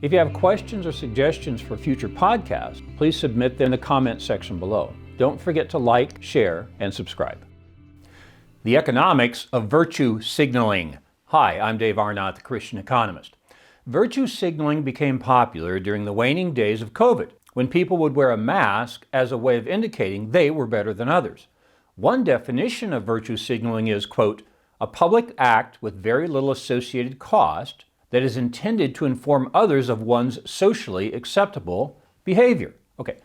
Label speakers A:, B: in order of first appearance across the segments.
A: If you have questions or suggestions for future podcasts, please submit them in the comment section below. Don't forget to like, share, and subscribe. The economics of virtue signaling. Hi, I'm Dave Arnott, the Christian Economist. Virtue signaling became popular during the waning days of COVID, when people would wear a mask as a way of indicating they were better than others. One definition of virtue signaling is, quote, a public act with very little associated cost that is intended to inform others of one's socially acceptable behavior. Okay,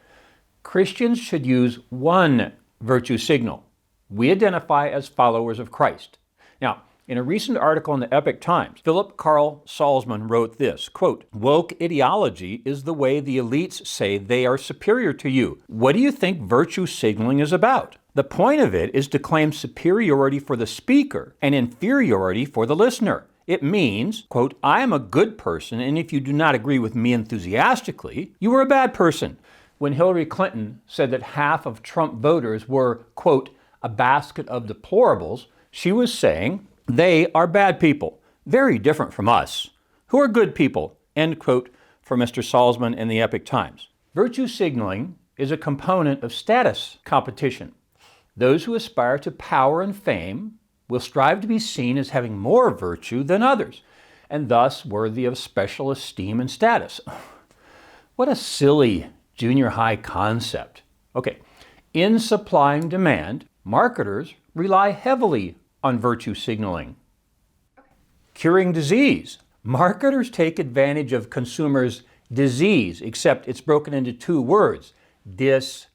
A: Christians should use one virtue signal. We identify as followers of Christ. Now, in a recent article in the Epoch Times, Philip Carl Salzman wrote this, quote, woke ideology is the way the elites say they are superior to you. What do you think virtue signaling is about? The point of it is to claim superiority for the speaker and inferiority for the listener. It means, quote, I am a good person, and if you do not agree with me enthusiastically, you are a bad person. When Hillary Clinton said that half of Trump voters were, quote, a basket of deplorables, she was saying they are bad people, very different from us, who are good people, end quote, from Mr. Salzman in the Epoch Times. Virtue signaling is a component of status competition. Those who aspire to power and fame will strive to be seen as having more virtue than others, and thus worthy of special esteem and status. What a silly junior high concept. Okay, in supply and demand, marketers rely heavily on virtue signaling. Curing disease. Marketers take advantage of consumers' disease, except it's broken into two words, dis-ease.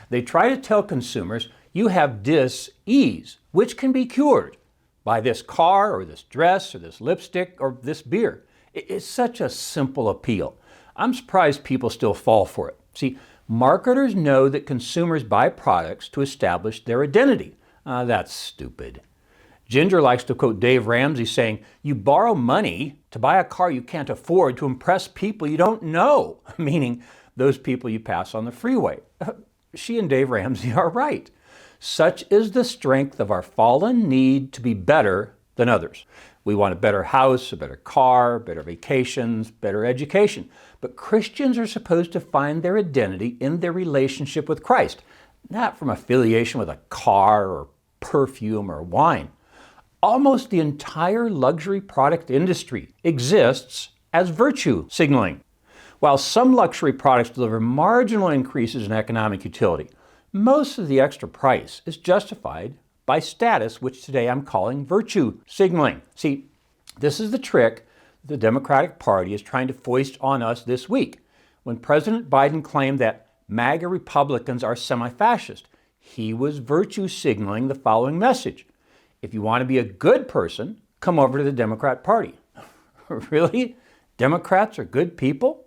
A: They try to tell consumers, you have dis-ease, which can be cured by this car or this dress or this lipstick or this beer. It's such a simple appeal. I'm surprised people still fall for it. See, marketers know that consumers buy products to establish their identity. That's stupid. Ginger likes to quote Dave Ramsey saying, you borrow money to buy a car you can't afford to impress people you don't know, meaning those people you pass on the freeway. She and Dave Ramsey are right. Such is the strength of our fallen need to be better than others. We want a better house, a better car, better vacations, better education. But Christians are supposed to find their identity in their relationship with Christ, not from affiliation with a car or perfume or wine. Almost the entire luxury product industry exists as virtue signaling. While some luxury products deliver marginal increases in economic utility, most of the extra price is justified by status, which today I'm calling virtue signaling. See, this is the trick the Democratic Party is trying to foist on us this week. When President Biden claimed that MAGA Republicans are semi-fascist, he was virtue signaling the following message. If you want to be a good person, come over to the Democrat Party. Really? Democrats are good people?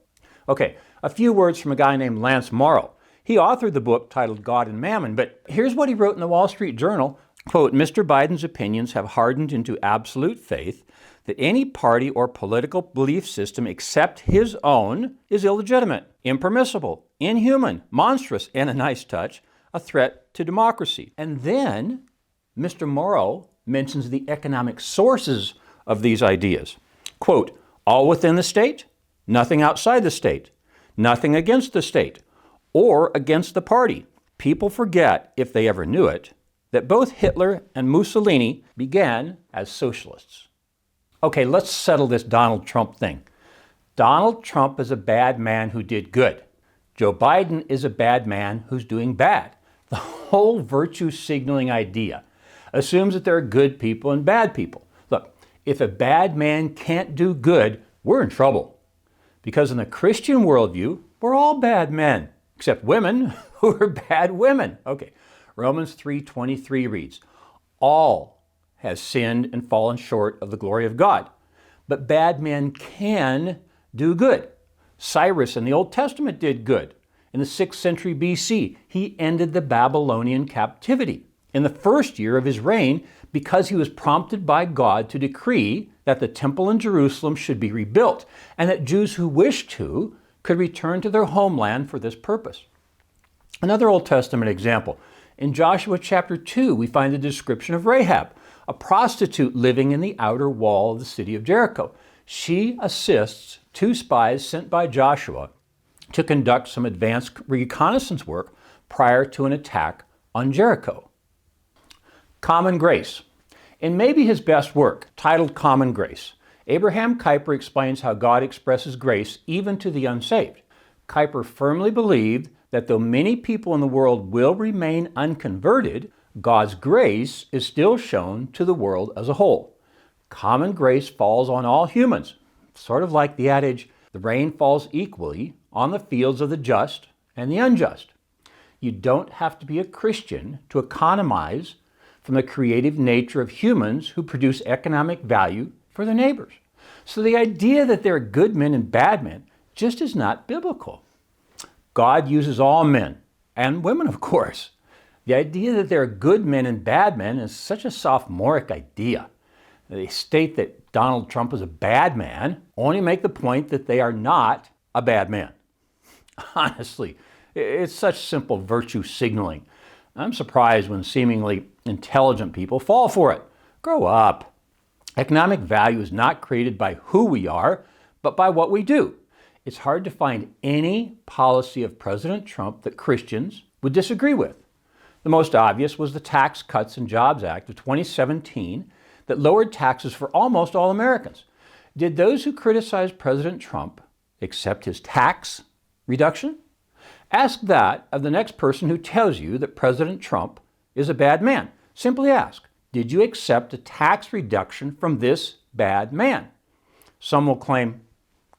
A: Okay, a few words from a guy named Lance Morrow. He authored the book titled God and Mammon, but here's what he wrote in the Wall Street Journal. Quote, Mr. Biden's opinions have hardened into absolute faith that any party or political belief system except his own is illegitimate, impermissible, inhuman, monstrous, and a nice touch, a threat to democracy. And then Mr. Morrow mentions the economic sources of these ideas. Quote, all within the state, nothing outside the state, nothing against the state, or against the party. People forget, if they ever knew it, that both Hitler and Mussolini began as socialists. Okay, let's settle this Donald Trump thing. Donald Trump is a bad man who did good. Joe Biden is a bad man who's doing bad. The whole virtue signaling idea assumes that there are good people and bad people. Look, if a bad man can't do good, we're in trouble. Because in the Christian worldview, we're all bad men. Except women who are bad women. Okay, Romans 3:23 reads, all has sinned and fallen short of the glory of God. But bad men can do good. Cyrus in the Old Testament did good. In the 6th century BC, he ended the Babylonian captivity in the first year of his reign because he was prompted by God to decree that the temple in Jerusalem should be rebuilt and that Jews who wished to could return to their homeland for this purpose. Another Old Testament example. In Joshua chapter 2, we find the description of Rahab, a prostitute living in the outer wall of the city of Jericho. She assists two spies sent by Joshua to conduct some advanced reconnaissance work prior to an attack on Jericho. Common Grace. In maybe his best work, titled Common Grace, Abraham Kuyper explains how God expresses grace even to the unsaved. Kuyper firmly believed that though many people in the world will remain unconverted, God's grace is still shown to the world as a whole. Common grace falls on all humans, sort of like the adage, the rain falls equally on the fields of the just and the unjust. You don't have to be a Christian to economize from the creative nature of humans who produce economic value for their neighbors. So the idea that there are good men and bad men just is not biblical. God uses all men, and women, of course. The idea that there are good men and bad men is such a sophomoric idea. They state that Donald Trump is a bad man, only make the point that they are not a bad man. Honestly, it's such simple virtue signaling. I'm surprised when seemingly intelligent people fall for it. Grow up. Economic value is not created by who we are, but by what we do. It's hard to find any policy of President Trump that Christians would disagree with. The most obvious was the Tax Cuts and Jobs Act of 2017 that lowered taxes for almost all Americans. Did those who criticized President Trump accept his tax reduction? Ask that of the next person who tells you that President Trump is a bad man. Simply ask, did you accept a tax reduction from this bad man? Some will claim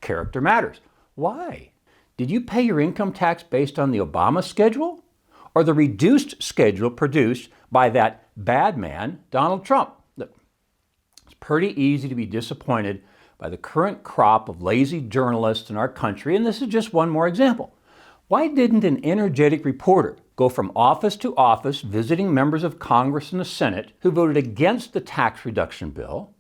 A: character matters. Why? Did you pay your income tax based on the Obama schedule or the reduced schedule produced by that bad man, Donald Trump? Look, it's pretty easy to be disappointed by the current crop of lazy journalists in our country, and this is just one more example. Why didn't an energetic reporter go from office to office visiting members of Congress and the Senate who voted against the tax reduction bill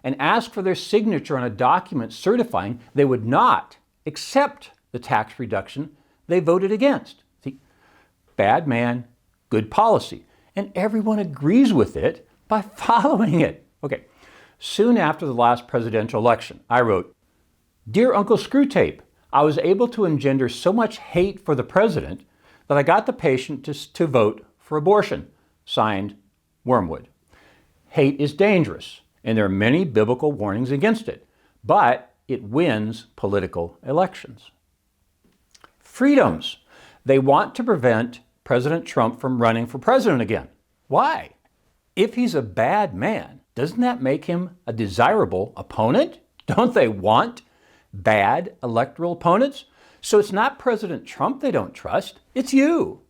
A: and ask for their signature on a document certifying they would not accept the tax reduction they voted against? See, bad man, good policy. And everyone agrees with it by following it. Okay, soon after the last presidential election, I wrote, "Dear Uncle Screwtape, I was able to engender so much hate for the president that I got the patient to vote for abortion." Signed, Wormwood. Hate is dangerous, and there are many biblical warnings against it, but it wins political elections. Freedoms. They want to prevent President Trump from running for president again. Why? If he's a bad man, doesn't that make him a desirable opponent? Don't they want bad electoral opponents? So it's not President Trump they don't trust, it's you.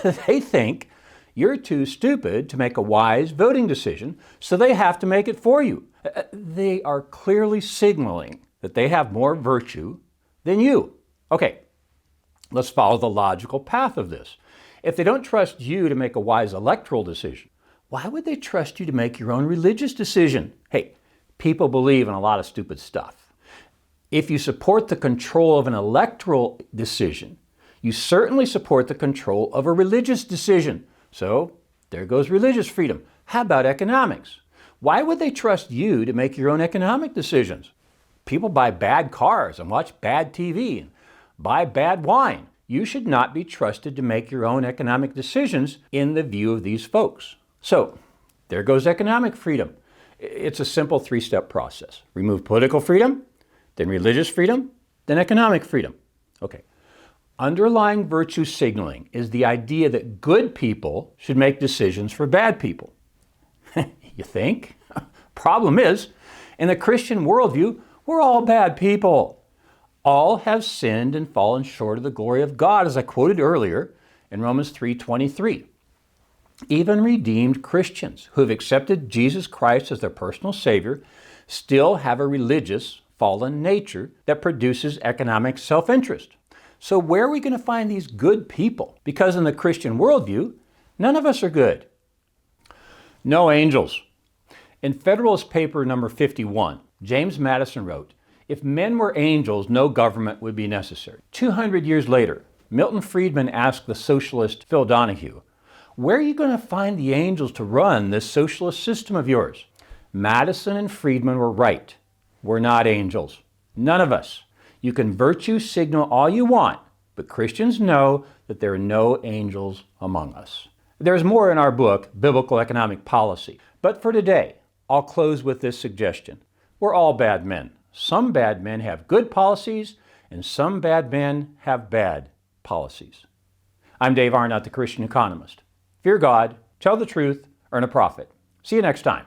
A: They think you're too stupid to make a wise voting decision, so they have to make it for you. They are clearly signaling that they have more virtue than you. Okay, let's follow the logical path of this. If they don't trust you to make a wise electoral decision, why would they trust you to make your own religious decision? Hey, people believe in a lot of stupid stuff. If you support the control of an electoral decision, you certainly support the control of a religious decision. So there goes religious freedom. How about economics? Why would they trust you to make your own economic decisions? People buy bad cars and watch bad TV and buy bad wine. You should not be trusted to make your own economic decisions in the view of these folks. So there goes economic freedom. It's a simple three-step process. Remove political freedom, then religious freedom, then economic freedom. Okay. Underlying virtue signaling is the idea that good people should make decisions for bad people. You think? Problem is, in the Christian worldview, we're all bad people. All have sinned and fallen short of the glory of God, as I quoted earlier in Romans 3:23. Even redeemed Christians who have accepted Jesus Christ as their personal Savior still have a religious, fallen nature that produces economic self-interest. So where are we going to find these good people? Because in the Christian worldview, none of us are good. No angels. In Federalist Paper number 51, James Madison wrote, "If men were angels, no government would be necessary." 200 years later, Milton Friedman asked the socialist Phil Donahue, "Where are you going to find the angels to run this socialist system of yours?" Madison and Friedman were right. We're not angels. None of us. You can virtue signal all you want, but Christians know that there are no angels among us. There's more in our book, Biblical Economic Policy. But for today, I'll close with this suggestion. We're all bad men. Some bad men have good policies, and some bad men have bad policies. I'm Dave Arnott, the Christian Economist. Fear God, tell the truth, earn a profit. See you next time.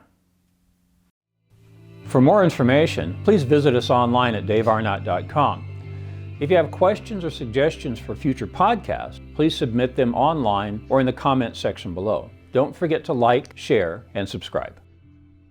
A: For more information, please visit us online at davearnott.com. If you have questions or suggestions for future podcasts, please submit them online or in the comment section below. Don't forget to like, share, and subscribe.